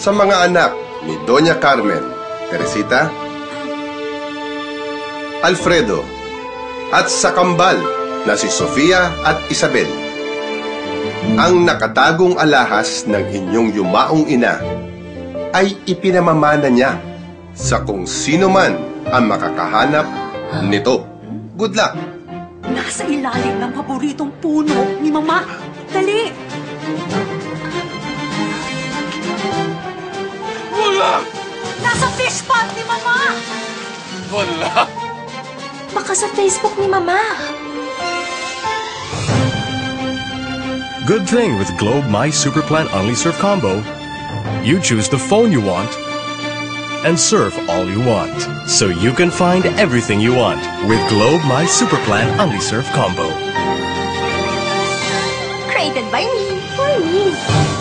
sa mga anak ni Doña Carmen, Teresita, Alfredo, at sa kambal na si Sofia at Isabel. Ang nakatagong alahas ng inyong yumaong ina ay ipinamamana niya sa kung sino man ang makakahanap nito. Good luck! Nasa ilalim ng paboritong puno ni Mama. Dali! Wala! Nasa fish pond ni Mama! Wala! Baka sa Facebook ni Mama. Good thing with Globe My Super Plan Only Surf Combo. You choose the phone you want and surf all you want. So you can find everything you want with Globe My Super Plan Only Surf Combo. Created by me, for me.